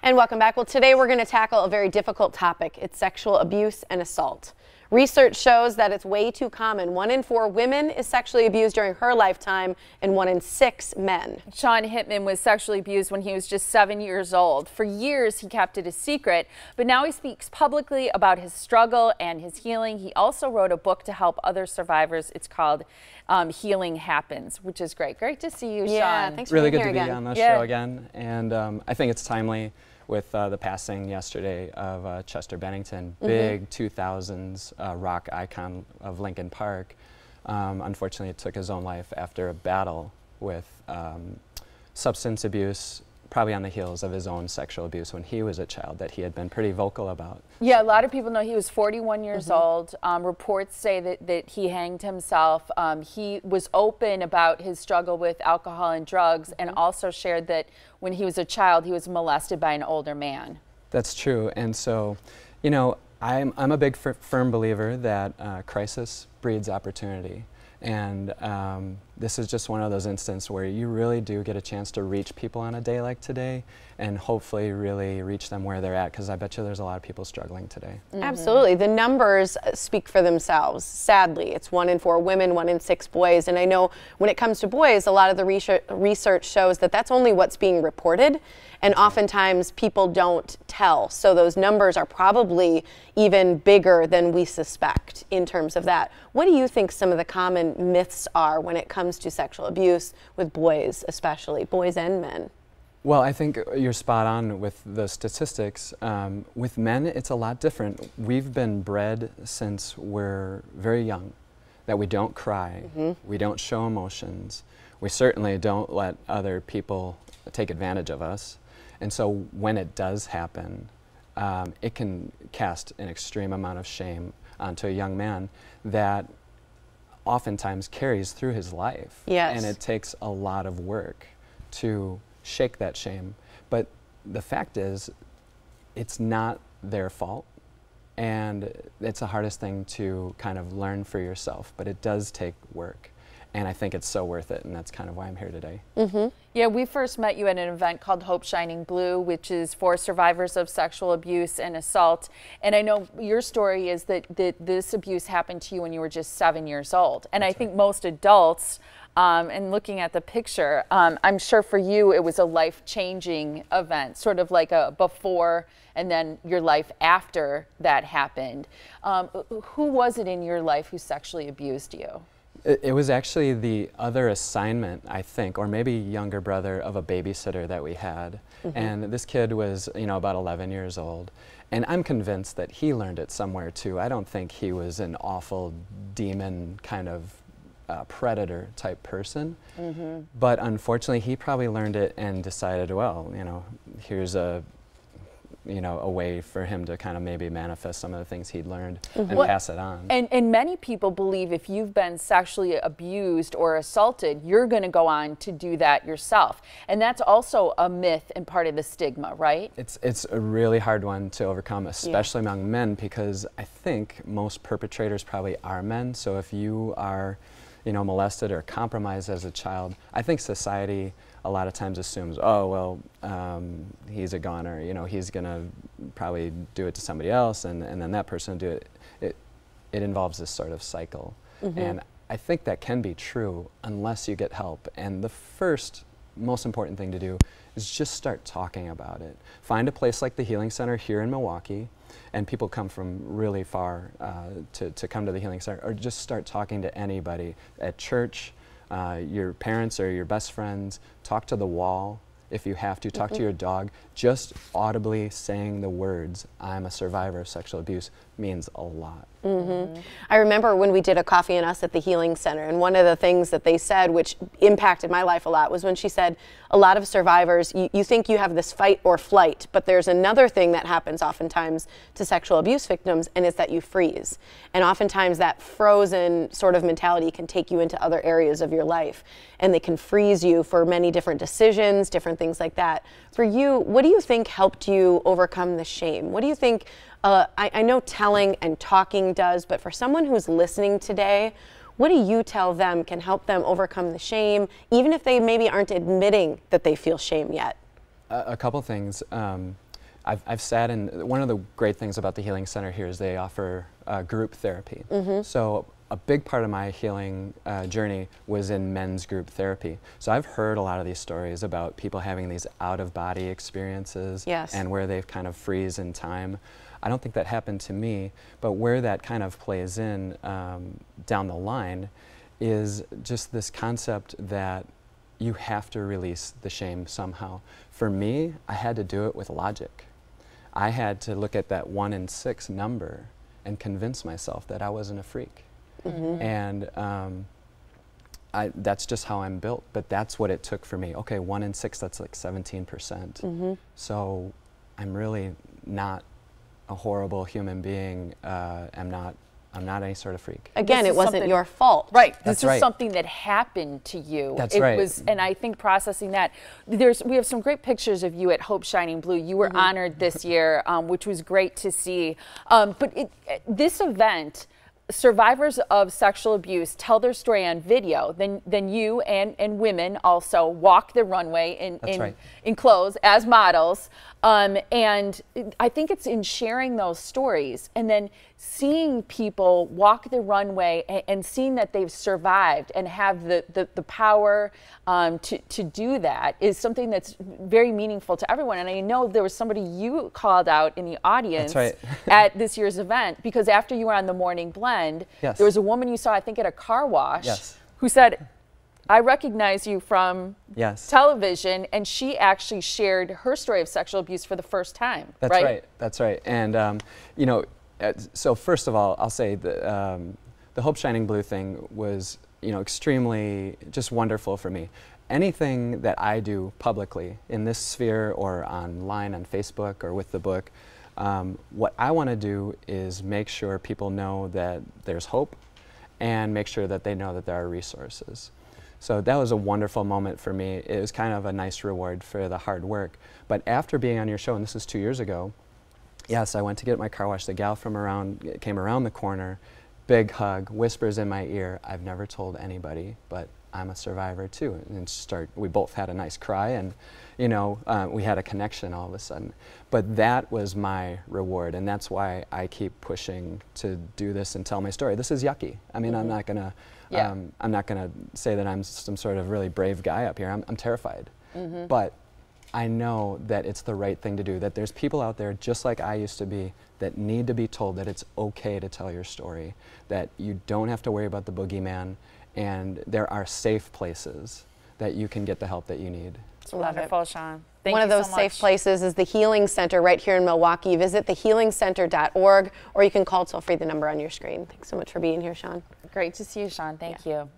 And welcome back. Well, today we're going to tackle a very difficult topic. It's sexual abuse and assault. Research shows that it's way too common. 1 in 4 women is sexually abused during her lifetime, and 1 in 6 men. Shawn Hittman was sexually abused when he was just 7 years old. For years, he kept it a secret, but now he speaks publicly about his struggle and his healing. He also wrote a book to help other survivors. It's called Healing Happens, which is great. Great to see you, Shawn. Yeah, thanks for really being good here to be again. on the show again, and I think it's timely with the passing yesterday of Chester Bennington, big 2000s rock icon of Lincoln Park. Unfortunately, took his own life after a battle with substance abuse, probably on the heels of his own sexual abuse when he was a child that he had been pretty vocal about. Yeah, a lot of people know he was 41 years old. Reports say that he hanged himself. He was open about his struggle with alcohol and drugs, and also shared that when he was a child, he was molested by an older man. That's true, and so, you know, I'm a big firm believer that crisis breeds opportunity. And this is just one of those instances where you really do get a chance to reach people on a day like today and hopefully really reach them where they're at, because I bet you there's a lot of people struggling today. Absolutely. The numbers speak for themselves. Sadly, it's 1 in 4 women, 1 in 6 boys. And I know when it comes to boys, a lot of the research shows that that's only what's being reported. And oftentimes people don't tell. So those numbers are probably even bigger than we suspect in terms of that. What do you think some of the common myths are when it comes to sexual abuse with boys, especially boys and men? Well, I think you're spot on with the statistics. With men, it's a lot different. We've been bred since we're very young that we don't cry, we don't show emotions, we certainly don't let other people take advantage of us. And so when it does happen, it can cast an extreme amount of shame onto a young man that oftentimes carries through his life. Yes. And it takes a lot of work to shake that shame. But the fact is, it's not their fault. And it's the hardest thing to kind of learn for yourself, but it does take work. And I think it's so worth it, and that's kind of why I'm here today. Yeah, we first met you at an event called Hope Shining Blue, which is for survivors of sexual abuse and assault. And I know your story is that this abuse happened to you when you were just 7 years old. And I think most adults, and looking at the picture, I'm sure for you it was a life-changing event, sort of like a before and then your life after that happened. Who was it in your life who sexually abused you? It was actually the other assignment, I think, or maybe younger brother of a babysitter that we had. And this kid was, you know, about 11 years old. And I'm convinced that he learned it somewhere too. I don't think he was an awful demon kind of predator type person. But unfortunately, he probably learned it and decided, well, you know, here's a way for him to kind of maybe manifest some of the things he'd learned and pass it on. And many people believe if you've been sexually abused or assaulted, you're going to go on to do that yourself. And that's also a myth and part of the stigma, right? It's a really hard one to overcome, especially among men, because I think most perpetrators probably are men. So if you are, you know, molested or compromised as a child, I think society a lot of times assumes, oh, well, he's a goner, you know, he's gonna probably do it to somebody else, and then that person will do it. It involves this sort of cycle. And I think that can be true unless you get help. And the first most important thing to do is just start talking about it. Find a place like the Healing Center here in Milwaukee, and people come from really far to come to the Healing Center, or just start talking to anybody at church, your parents or your best friends. Talk to the wall if you have to. Talk to your dog. Just audibly saying the words, "I'm a survivor of sexual abuse," means a lot. I remember when we did a Coffee and Us at the Healing Center, and one of the things that they said, which impacted my life a lot, was when she said, a lot of survivors, you think you have this fight or flight, but there's another thing that happens oftentimes to sexual abuse victims, and it's that you freeze. And oftentimes that frozen sort of mentality can take you into other areas of your life, and they can freeze you for many different decisions, different things like that. For you, what do you think helped you overcome the shame? What do you think, I know telling and talking does, but for someone who's listening today, what do you tell them can help them overcome the shame, even if they maybe aren't admitting that they feel shame yet? A couple things. I've sat in, one of the great things about the Healing Center here is they offer group therapy. So a big part of my healing journey was in men's group therapy. So I've heard a lot of these stories about people having these out-of-body experiences and where they've kind of freeze in time. I don't think that happened to me, but where that kind of plays in down the line is just this concept that you have to release the shame somehow. For me, I had to do it with logic. I had to look at that 1 in 6 number and convince myself that I wasn't a freak. And that's just how I'm built, but that's what it took for me. Okay, 1 in 6, that's like 17%. So I'm really not a horrible human being. I'm not any sort of freak. Again, it wasn't your fault. Right. This is something that happened to you. That's right. And I think processing that, we have some great pictures of you at Hope Shining Blue. You were honored this year, which was great to see. But this event, survivors of sexual abuse tell their story on video. Then you and women also walk the runway in clothes as models. And I think it's in sharing those stories and then seeing people walk the runway and seeing that they've survived and have the power to do that is something that's very meaningful to everyone. And I know there was somebody you called out in the audience at this year's event, because after you were on the Morning Blend, there was a woman you saw, I think at a car wash, who said, I recognize you from television, and she actually shared her story of sexual abuse for the first time. That's right. That's right. And you know, so first of all, I'll say the Hope Shining Blue thing was, you know, extremely just wonderful for me. Anything that I do publicly in this sphere or online on Facebook or with the book, what I want to do is make sure people know that there's hope and make sure that they know that there are resources. So that was a wonderful moment for me. It was kind of a nice reward for the hard work. But after being on your show, and this is 2 years ago, yes, I went to get my car washed. The gal came around the corner, big hug, whispers in my ear, I've never told anybody, but I'm a survivor too. And we both had a nice cry, and you know, we had a connection all of a sudden. But that was my reward, and that's why I keep pushing to do this and tell my story. This is yucky. I mean, I'm not gonna say that I'm some sort of really brave guy up here. I'm terrified. But I know that it's the right thing to do, that there's people out there just like I used to be that need to be told that it's okay to tell your story, that you don't have to worry about the boogeyman, and there are safe places that you can get the help that you need. It's wonderful, Shawn. Thank One you of those so safe much. places is the Healing Center right here in Milwaukee. Visit thehealingcenter.org, or you can call toll-free the number on your screen. Thanks so much for being here, Shawn. Great to see you, Shawn. Thank you.